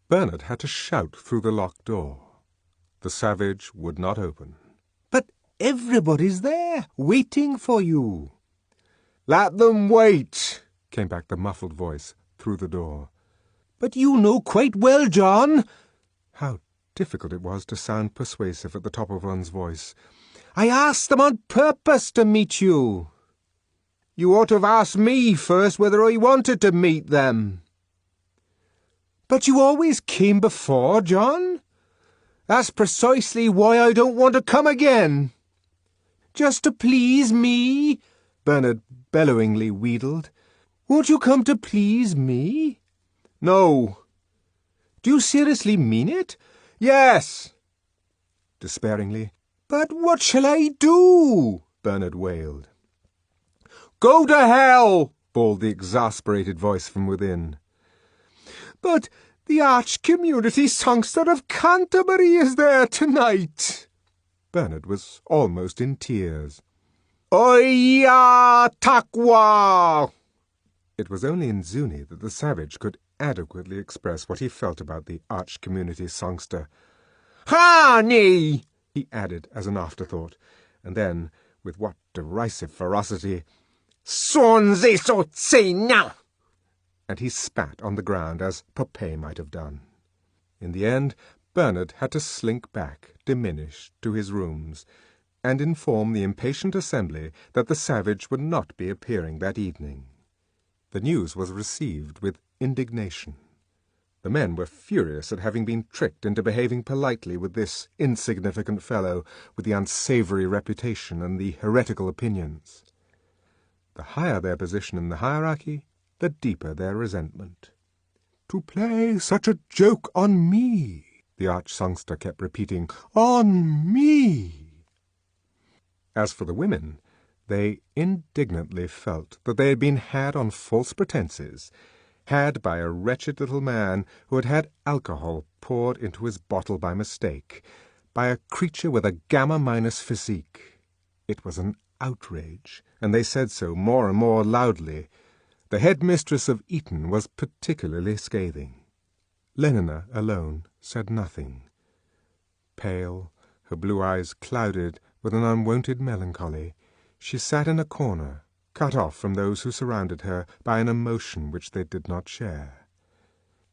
Bernard had to shout through the locked door. The savage would not open. "But everybody's there, waiting for you." "Let them wait," came back the muffled voice through the door. "But you know quite well, John." How difficult it was to sound persuasive at the top of one's voice. "I asked them on purpose to meet you." "You ought to have asked me first whether I wanted to meet them." "But you always came before, John." "That's precisely why I don't want to come again." "Just to please me?" Bernard bellowingly wheedled. "Won't you come to please me?" "No." "Do you seriously mean it?" "Yes." Despairingly. "But what shall I do?" Bernard wailed. "Go to hell!" bawled the exasperated voice from within. "But the Arch-Community Songster of Canterbury is there tonight." Bernard was almost in tears. "Oya Takwa!" It was only in Zuni that the savage could adequately express what he felt about the Arch-Community Songster. "Honey!" he added as an afterthought, and then, with what derisive ferocity, "Sonze so tsena!" and he spat on the ground as Popeye might have done. In the end, Bernard had to slink back, diminished, to his rooms, and inform the impatient assembly that the savage would not be appearing that evening. The news was received with indignation. The men were furious at having been tricked into behaving politely with this insignificant fellow with the unsavoury reputation and the heretical opinions. The higher their position in the hierarchy, the deeper their resentment. "To play such a joke on me," the arch-songster kept repeating, "on me." As for the women, they indignantly felt that they had been had on false pretences, had by a wretched little man who had had alcohol poured into his bottle by mistake, by a creature with a gamma-minus physique. It was an outrage, and they said so more and more loudly. The headmistress of Eton was particularly scathing. Lenina alone said nothing. Pale, her blue eyes clouded with an unwonted melancholy, she sat in a corner, cut off from those who surrounded her by an emotion which they did not share.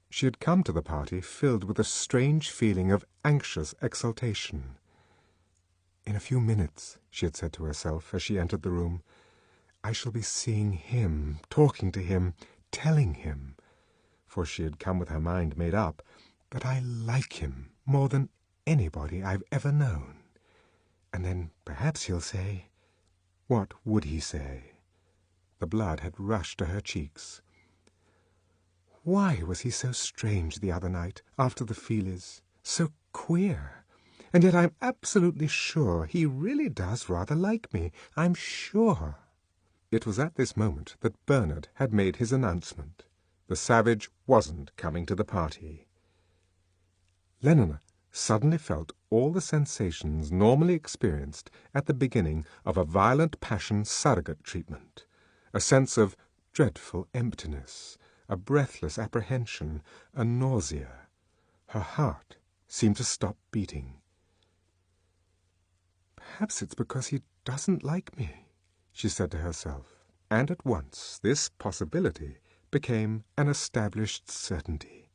She had come to the party filled with a strange feeling of anxious exultation. "In a few minutes," she had said to herself as she entered the room, "I shall be seeing him, talking to him, telling him," for she had come with her mind made up, "that I like him more than anybody I've ever known. And then perhaps he'll say—" What would he say? The blood had rushed to her cheeks. Why was he so strange the other night, after the Feelies? So queer. And yet I'm absolutely sure he really does rather like me. I'm sure. It was at this moment that Bernard had made his announcement. The savage wasn't coming to the party. Lenina suddenly felt all the sensations normally experienced at the beginning of a violent passion surrogate treatment, a sense of dreadful emptiness, a breathless apprehension, a nausea. Her heart seemed to stop beating. "Perhaps it's because he doesn't like me," she said to herself, and at once this possibility became an established certainty.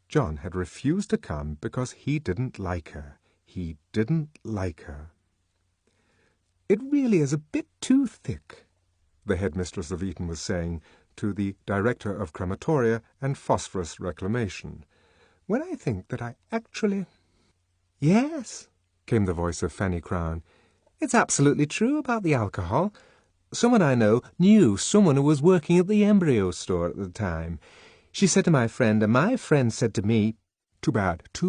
John had refused to come because he didn't like her. He didn't like her. "It really is a bit too thick," the headmistress of Eton was saying to the director of crematoria and phosphorus reclamation, "when I think that I actually—" "Yes," came the voice of Fanny Crown, "it's absolutely true about the alcohol. Someone I know knew someone who was working at the embryo store at the time. She said to my friend, and my friend said to me—" "Too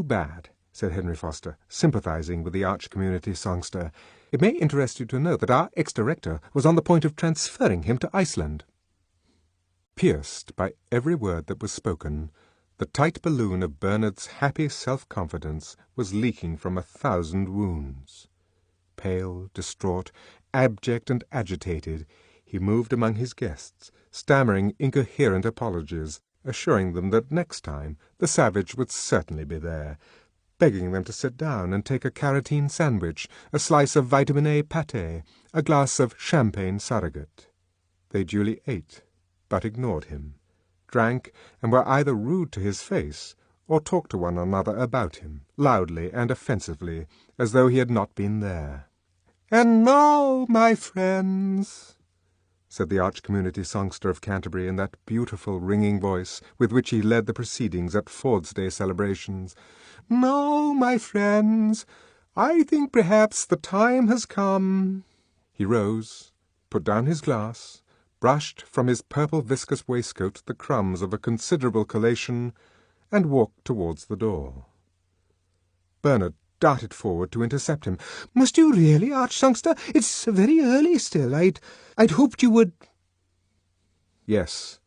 bad," said Henry Foster, sympathizing with the Arch-Community Songster. "It may interest you to know that our ex-director was on the point of transferring him to Iceland." Pierced by every word that was spoken, the tight balloon of Bernard's happy self-confidence was leaking from 1,000 wounds. Pale, distraught, abject and agitated, he moved among his guests, stammering incoherent apologies, assuring them that next time the Savage would certainly be there, begging them to sit down and take a carotene sandwich, a slice of vitamin A pâté, a glass of champagne surrogate. They duly ate, but ignored him, drank, and were either rude to his face or talked to one another about him, loudly and offensively, as though he had not been there. "And now, my friends," said the arch-community songster of Canterbury in that beautiful ringing voice with which he led the proceedings at Ford's Day celebrations, "now, my friends, I think perhaps the time has come." He rose, put down his glass, brushed from his purple viscous waistcoat the crumbs of a considerable collation, and walked towards the door. Bernard darted forward to intercept him. "Must you really, Arch-songster? It's very early still. I'd hoped you would—" Yes,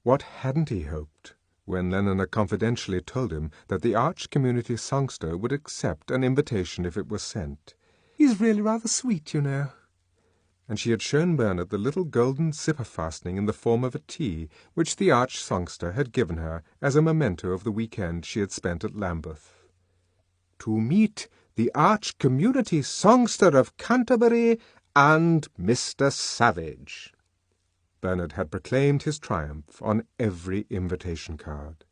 what hadn't he hoped when Lenina confidentially told him that the arch-community songster would accept an invitation if it was sent? "He's really rather sweet, you know." And she had shown Bernard the little golden zipper fastening in the form of a T which the arch-songster had given her as a memento of the weekend she had spent at Lambeth. "To meet the arch-community songster of Canterbury and Mr. Savage." Bernard had proclaimed his triumph on every invitation card.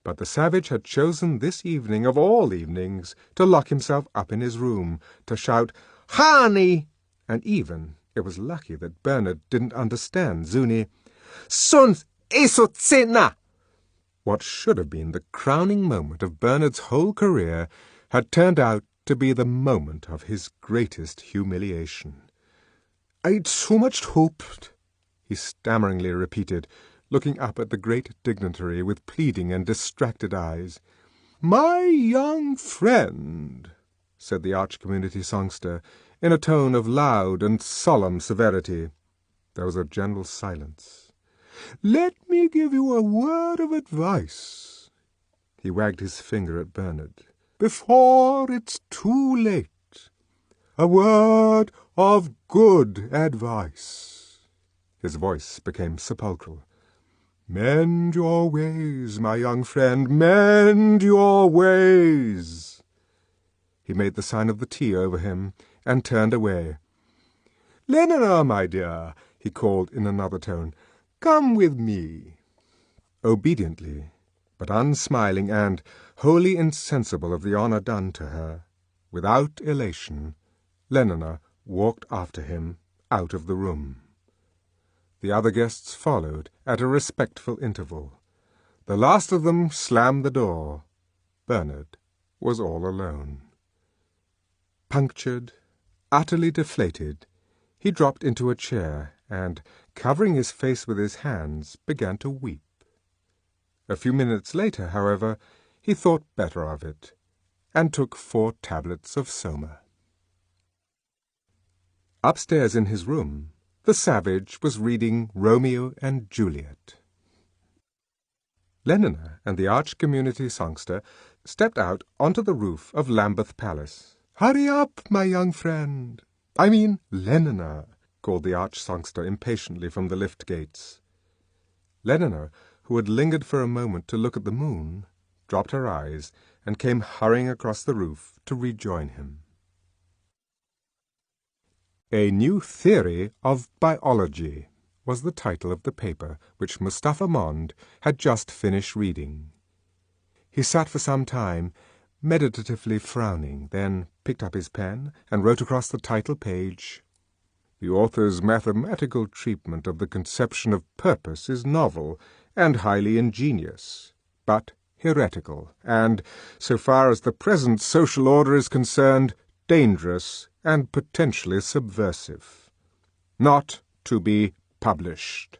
But the Savage had chosen this evening of all evenings to lock himself up in his room, to shout "Hani!" and even, it was lucky that Bernard didn't understand Zuni, "Sons esotsena!" What should have been the crowning moment of Bernard's whole career had turned out to be the moment of his greatest humiliation. "I'd so much hoped," he stammeringly repeated, looking up at the great dignitary with pleading and distracted eyes. "My young friend," said the arch-community songster, in a tone of loud and solemn severity. There was a general silence. "let me give you a word of advice." He wagged his finger at Bernard. "Before it's too late. A word of good advice." His voice became sepulchral. "Mend your ways, my young friend, mend your ways." He made the sign of the T over him and turned away. "Lenina, my dear," he called in another tone, "come with me." Obediently, but unsmiling and wholly insensible of the honour done to her, without elation, Lenina walked after him out of the room. The other guests followed at a respectful interval. The last of them slammed the door. Bernard was all alone. Punctured, utterly deflated, he dropped into a chair and, covering his face with his hands, began to weep. A few minutes later, however, he thought better of it, and took 4 tablets of Soma. Upstairs in his room, the Savage was reading Romeo and Juliet. Lenina and the arch-community songster stepped out onto the roof of Lambeth Palace. "Hurry up, my young friend. I mean Lenina," called the arch-songster impatiently from the lift gates. Lenina, who had lingered for a moment to look at the moon, dropped her eyes and came hurrying across the roof to rejoin him. A New Theory of Biology was the title of the paper which Mustapha Mond had just finished reading. He sat for some time, meditatively frowning, then picked up his pen and wrote across the title page, "The author's mathematical treatment of the conception of purpose is novel and highly ingenious, but heretical, and, so far as the present social order is concerned, dangerous and potentially subversive. Not to be published."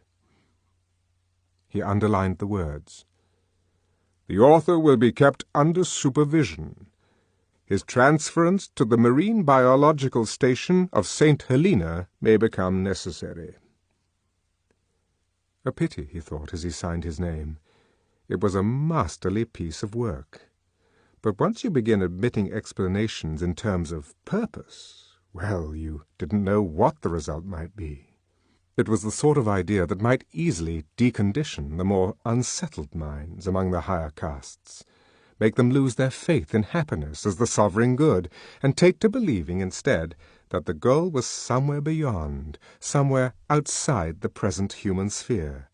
He underlined the words. "The author will be kept under supervision. His transference to the Marine Biological Station of St. Helena may become necessary." A pity, he thought as he signed his name. It was a masterly piece of work. But once you begin admitting explanations in terms of purpose, well, you didn't know what the result might be. It was the sort of idea that might easily decondition the more unsettled minds among the higher castes, make them lose their faith in happiness as the sovereign good, and take to believing instead that the goal was somewhere beyond, somewhere outside the present human sphere,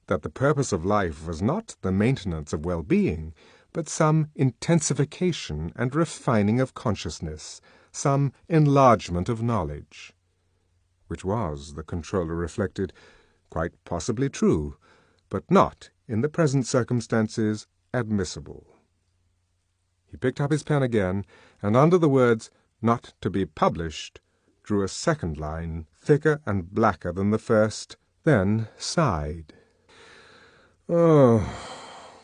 that the purpose of life was not the maintenance of well-being, but some intensification and refining of consciousness, some enlargement of knowledge. Which was, the controller reflected, quite possibly true, but not, in the present circumstances, admissible. He picked up his pen again, and under the words, "not to be published," drew a second line, thicker and blacker than the first, then sighed. Oh,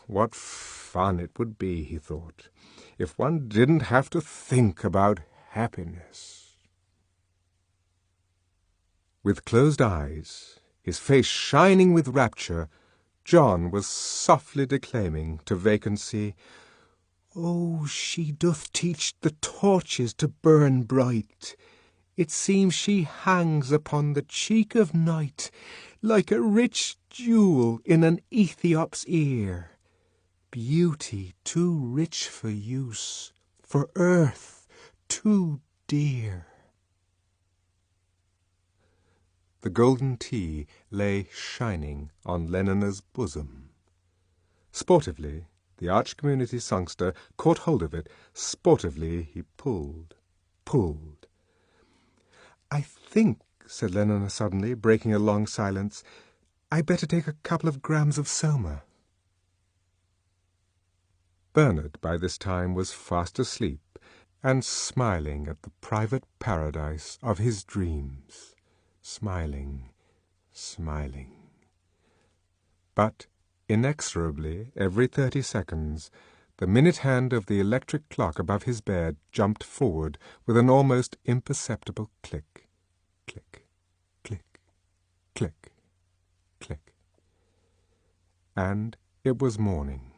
what fun it would be, he thought, if one didn't have to think about happiness. With closed eyes, his face shining with rapture, John was softly declaiming to vacancy, "Oh, she doth teach the torches to burn bright. It seems she hangs upon the cheek of night, like a rich jewel in an Ethiop's ear. Beauty too rich for use, for earth too dear." The golden tea lay shining on Leonina's bosom. Sportively, the arch-community songster caught hold of it. Sportively he pulled. "I think," said Lenina suddenly, breaking a long silence, "I'd better take a couple of grams of Soma." Bernard, by this time, was fast asleep and smiling at the private paradise of his dreams. Smiling. But inexorably, every 30 seconds, the minute hand of the electric clock above his bed jumped forward with an almost imperceptible click. Click, click, click, click. And it was morning.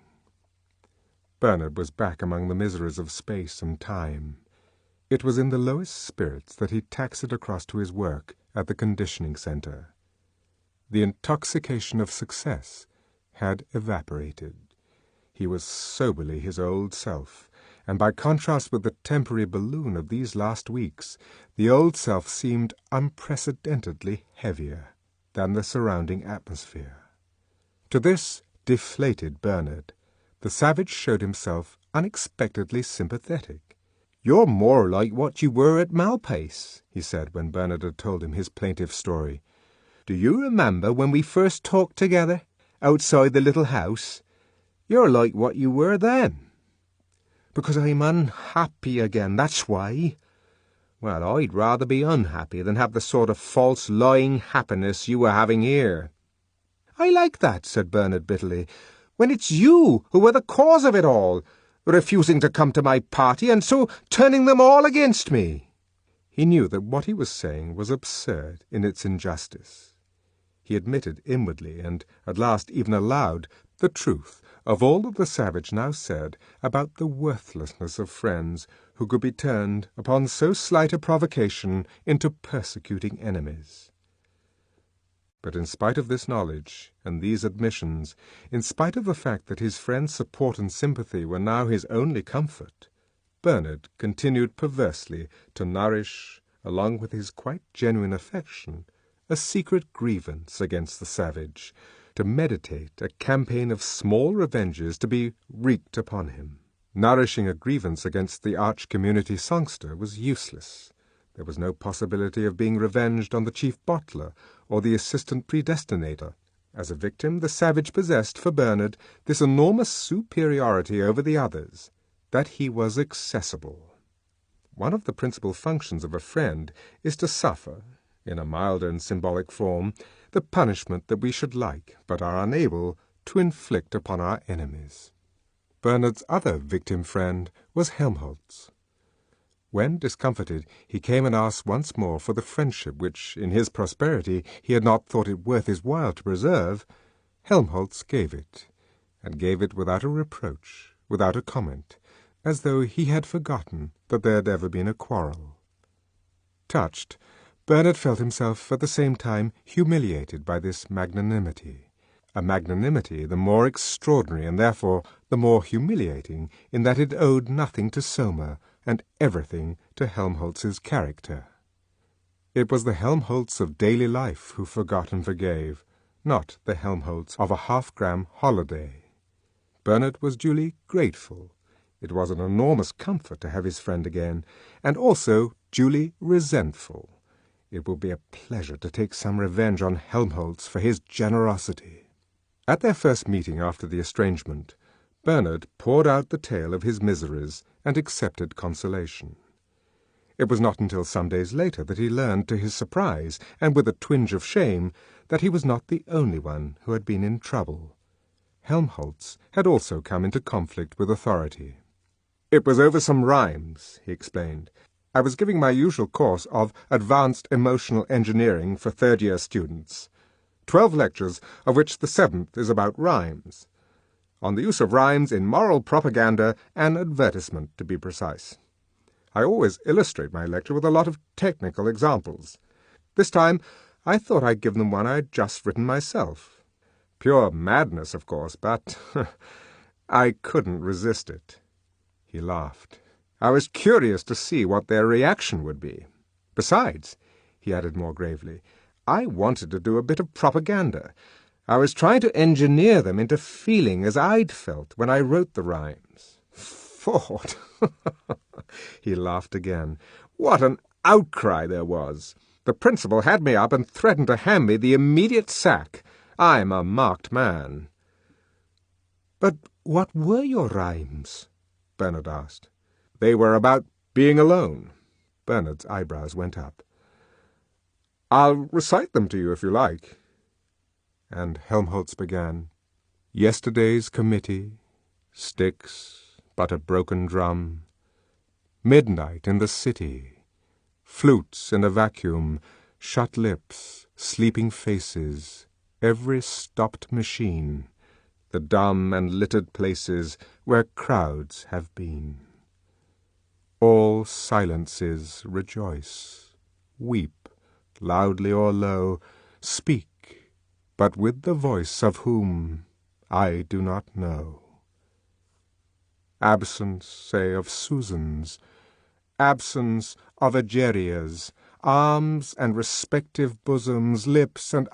Bernard was back among the miseries of space and time. It was in the lowest spirits that he taxied across to his work at the conditioning center. The intoxication of success had evaporated. He was soberly his old self, and by contrast with the temporary balloon of these last weeks, the old self seemed unprecedentedly heavier than the surrounding atmosphere. To this deflated Bernard, the savage showed himself unexpectedly sympathetic. "You're more like what you were at Malpace," he said when Bernard had told him his plaintive story. "Do you remember when we first talked together, outside the little house? You're like what you were then." "Because I'm unhappy again, that's why." "Well, I'd rather be unhappy than have the sort of false, lying happiness you were having here." "I like that," said Bernard bitterly, "when it's you who are the cause of it all, refusing to come to my party and so turning them all against me." He knew that what he was saying was absurd in its injustice. He admitted inwardly, and at last even aloud, the truth of all that the savage now said about the worthlessness of friends who could be turned, upon so slight a provocation, into persecuting enemies. But in spite of this knowledge and these admissions, in spite of the fact that his friend's support and sympathy were now his only comfort, Bernard continued perversely to nourish, along with his quite genuine affection, a secret grievance against the savage, to meditate a campaign of small revenges to be wreaked upon him. Nourishing a grievance against the arch-community songster was useless. There was no possibility of being revenged on the chief bottler or the assistant predestinator. As a victim, the savage possessed, for Bernard, this enormous superiority over the others, that he was accessible. One of the principal functions of a friend is to suffer, in a milder and symbolic form, the punishment that we should like, but are unable, to inflict upon our enemies. Bernard's other victim friend was Helmholtz. When, discomfited, he came and asked once more for the friendship which, in his prosperity, he had not thought it worth his while to preserve, Helmholtz gave it, and gave it without a reproach, without a comment, as though he had forgotten that there had ever been a quarrel. Touched, Bernard felt himself at the same time humiliated by this magnanimity, a magnanimity the more extraordinary and therefore the more humiliating in that it owed nothing to Soma and everything to Helmholtz's character. It was the Helmholtz of daily life who forgot and forgave, not the Helmholtz of a half-gram holiday. Bernard was duly grateful. It was an enormous comfort to have his friend again, and also duly resentful. It would be a pleasure to take some revenge on Helmholtz for his generosity. At their first meeting after the estrangement, Bernard poured out the tale of his miseries and accepted consolation. It was not until some days later that he learned, to his surprise, and with a twinge of shame, that he was not the only one who had been in trouble. Helmholtz had also come into conflict with authority. "It was over some rhymes," he explained. "I was giving my usual course of Advanced Emotional Engineering for third-year students. 12 lectures, of which the 7th is about rhymes. On the use of rhymes in moral propaganda and advertisement, to be precise. I always illustrate my lecture with a lot of technical examples. This time I thought I'd give them one I'd just written myself. Pure madness, of course, but I couldn't resist it." He laughed. "I was curious to see what their reaction would be. Besides," he added more gravely, "I wanted to do a bit of propaganda. I was trying to engineer them into feeling as I'd felt when I wrote the rhymes. Thought!" He laughed again. "What an outcry there was! The principal had me up and threatened to hand me the immediate sack. I'm a marked man." "But what were your rhymes?" Bernard asked. "They were about being alone." Bernard's eyebrows went up. "I'll recite them to you if you like." And Helmholtz began. "Yesterday's committee, sticks, but a broken drum. Midnight in the city, flutes in a vacuum, shut lips, sleeping faces, every stopped machine, the dumb and littered places where crowds have been. All silences rejoice, weep, loudly or low, speak, but with the voice of whom I do not know. Absence, say, of Susans, absence of Egerias, arms and respective bosoms, lips and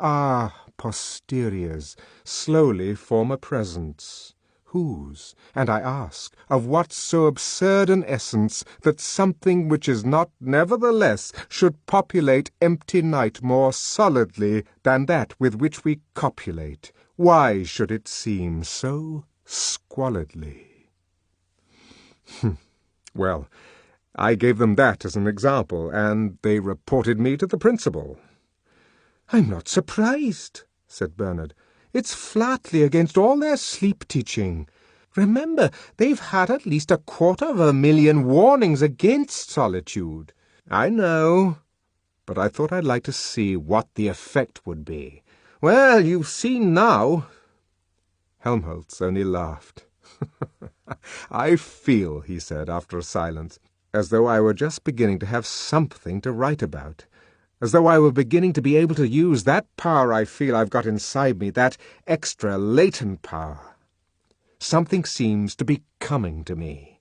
posteriors, slowly form a presence. Whose, and I ask, of what so absurd an essence, that something which is not nevertheless should populate empty night more solidly than that with which we copulate? Why should it seem so squalidly?" Well, I gave them that as an example, and they reported me to the principal. "I'm not surprised," said Bernard. "It's flatly against all their sleep-teaching. Remember, they've had at least 250,000 warnings against solitude." "I know, but I thought I'd like to see what the effect would be." "Well, you've seen now." Helmholtz only laughed. "I feel," he said after a silence, "as though I were just beginning to have something to write about, as though I were beginning to be able to use that power I feel I've got inside me, that extra latent power. Something seems to be coming to me."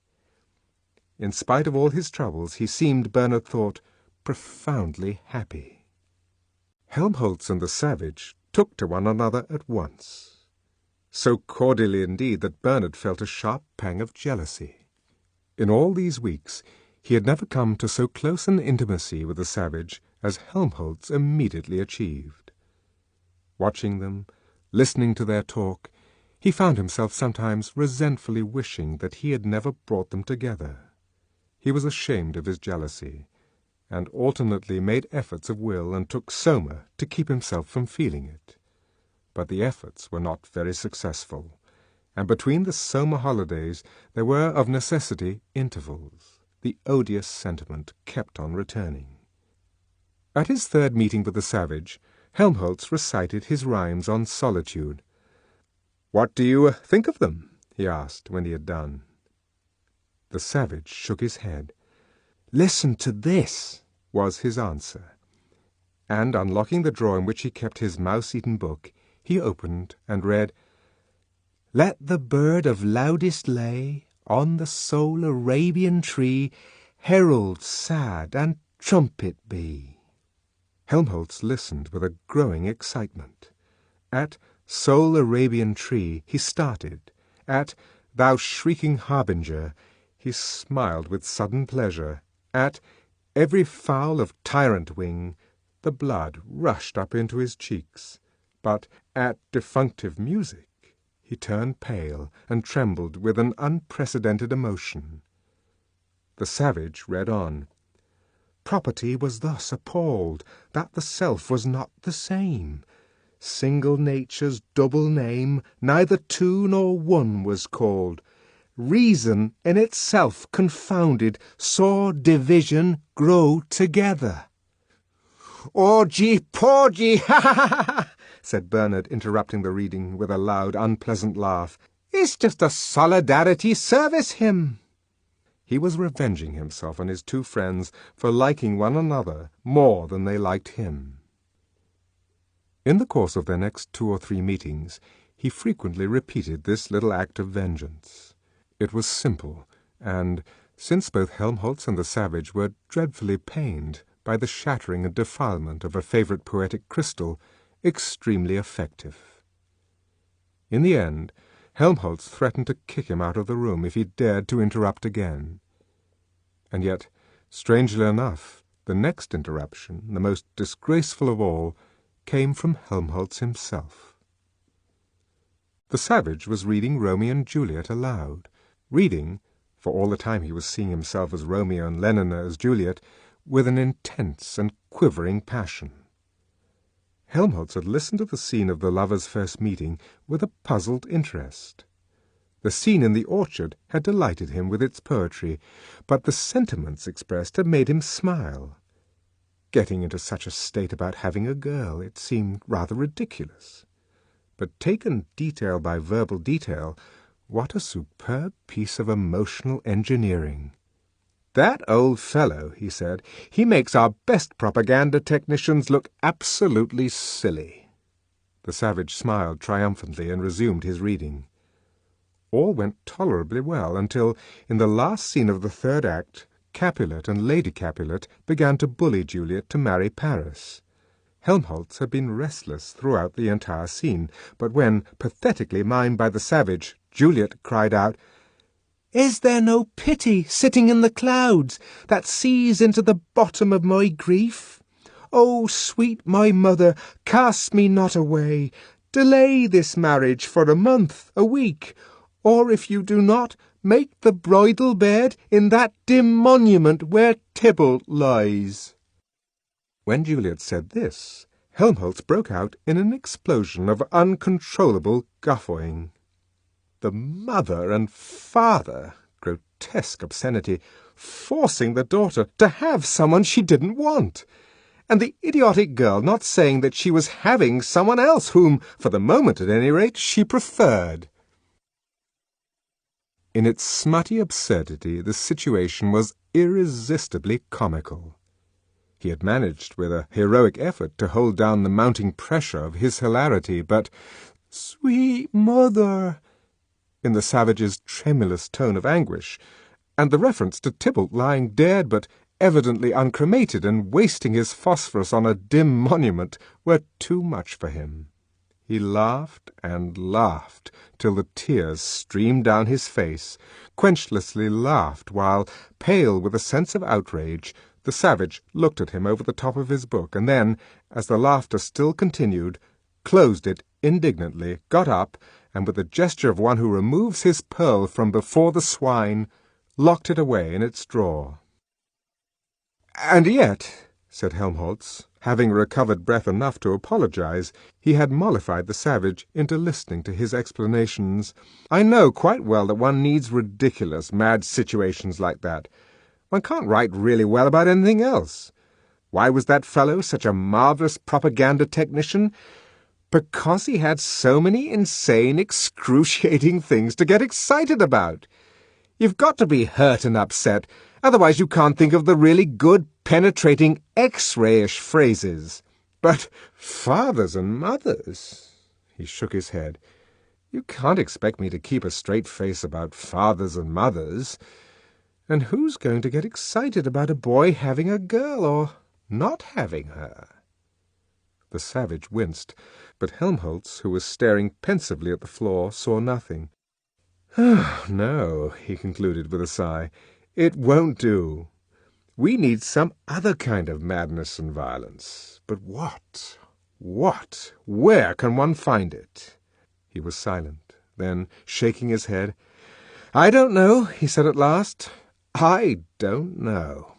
In spite of all his troubles, he seemed, Bernard thought, profoundly happy. Helmholtz and the savage took to one another at once, so cordially indeed that Bernard felt a sharp pang of jealousy. In all these weeks he had never come to so close an intimacy with the savage as Helmholtz immediately achieved. Watching them, listening to their talk, he found himself sometimes resentfully wishing that he had never brought them together. He was ashamed of his jealousy, and alternately made efforts of will and took Soma to keep himself from feeling it. But the efforts were not very successful, and between the Soma holidays there were of necessity intervals. The odious sentiment kept on returning. At his third meeting with the savage, Helmholtz recited his rhymes on solitude. "What do you think of them?" he asked when he had done. The savage shook his head. "Listen to this," was his answer. and, unlocking the drawer in which he kept his mouse-eaten book, he opened and read, "Let the bird of loudest lay on the sole Arabian tree herald sad and trumpet be." Helmholtz listened with a growing excitement. At "Sole Arabian tree" he started. At "Thou shrieking harbinger" he smiled with sudden pleasure. At "Every fowl of tyrant wing" the blood rushed up into his cheeks. But at "Defunctive music" he turned pale and trembled with an unprecedented emotion. The savage read on. "Property was thus appalled that the self was not the same. Single nature's double name neither two nor one was called. Reason in itself confounded saw division grow together." "Orgy, porgy, ha ha ha ha!" said Bernard, interrupting the reading with a loud, unpleasant laugh. "It's just a solidarity service hymn." He was revenging himself on his two friends for liking one another more than they liked him. In the course of their next 2 or 3 meetings, he frequently repeated this little act of vengeance. It was simple, and, since both Helmholtz and the savage were dreadfully pained by the shattering and defilement of a favorite poetic crystal, extremely effective. In the end, Helmholtz threatened to kick him out of the room if he dared to interrupt again. And yet, strangely enough, the next interruption, the most disgraceful of all, came from Helmholtz himself. The savage was reading Romeo and Juliet aloud, reading, for all the time he was seeing himself as Romeo and Lenina as Juliet, with an intense and quivering passion. Helmholtz had listened to the scene of the lovers' first meeting with a puzzled interest. The scene in the orchard had delighted him with its poetry, but the sentiments expressed had made him smile. Getting into such a state about having a girl, it seemed rather ridiculous. But taken detail by verbal detail, what a superb piece of emotional engineering! "That old fellow," he said, "he makes our best propaganda technicians look absolutely silly." The savage smiled triumphantly and resumed his reading. All went tolerably well until, in the last scene of the third act, Capulet and Lady Capulet began to bully Juliet to marry Paris. Helmholtz had been restless throughout the entire scene, but when, pathetically mimed by the savage, Juliet cried out, "Is there no pity sitting in the clouds that sees into the bottom of my grief? O sweet my mother, cast me not away. Delay this marriage for a month, a week, or if you do not, make the bridal bed in that dim monument where Tybalt lies." When Juliet said this, Helmholtz broke out in an explosion of uncontrollable guffawing. The mother and father, grotesque obscenity, forcing the daughter to have someone she didn't want, and the idiotic girl not saying that she was having someone else whom, for the moment at any rate, she preferred. In its smutty absurdity, the situation was irresistibly comical. He had managed, with a heroic effort, to hold down the mounting pressure of his hilarity, but "Sweet mother," in the savage's tremulous tone of anguish, and the reference to Tybalt lying dead but evidently uncremated and wasting his phosphorus on a dim monument, were too much for him. He laughed and laughed till the tears streamed down his face, quenchlessly laughed while, pale with a sense of outrage, the savage looked at him over the top of his book, and then, as the laughter still continued, closed it indignantly, got up, and with the gesture of one who removes his pearl from before the swine, locked it away in its drawer. "And yet," said Helmholtz, having recovered breath enough to apologize, he had mollified the savage into listening to his explanations, "I know quite well that one needs ridiculous, mad situations like that. One can't write really well about anything else. Why was that fellow such a marvelous propaganda technician? Because he had so many insane, excruciating things to get excited about. You've got to be hurt and upset, otherwise you can't think of the really good, penetrating, X-ray-ish phrases. But fathers and mothers—" He shook his head. "You can't expect me to keep a straight face about fathers and mothers. And who's going to get excited about a boy having a girl or not having her?" The savage winced, but Helmholtz, who was staring pensively at the floor, saw nothing. "No," he concluded with a sigh, "it won't do. We need some other kind of madness and violence. But what? What? Where can one find it?" He was silent. Then, shaking his head, "I don't know," he said at last. "I don't know."